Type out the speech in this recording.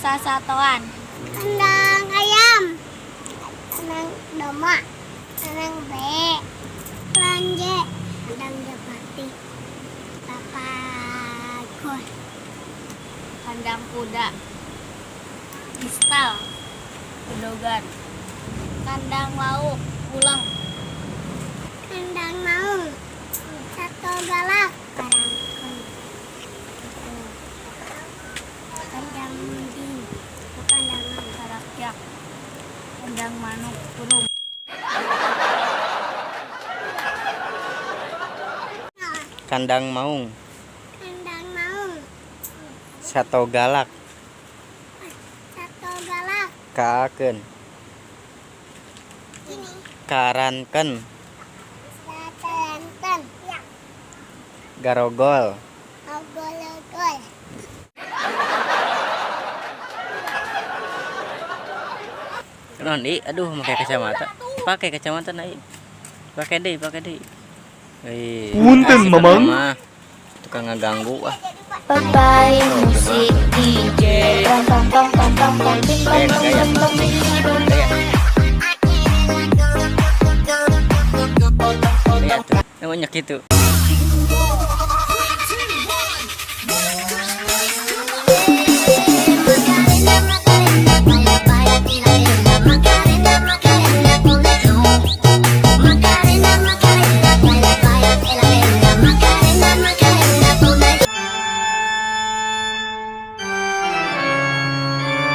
sasatoan. Kandang ayam. Kandang domba. Kandang be. Pelanje. Kandang japati. Papagol. Kandang kuda. Istal. Gedogan. Kandang lauk. Ulang. Kandang maung. Satu galak. Karangkong. Kandang mending. Kandang Karakyak. Kandang manuk. Burung. Kandang maung. Kandang maung. Sato galak. Satu galak. Kaakeun. Ini. Karanken. Satanten. Ya. Garogol. Ogol-ogol. Non i, aduh pakai kacamata. Pakai kacamata naik. Pakai deh. Punten, Mamang. Tukang ngeganggu ah. Papai musik DJ. Pam pam pam pam pam pam pam Gaya. Gaya tuh. Namanya gitu.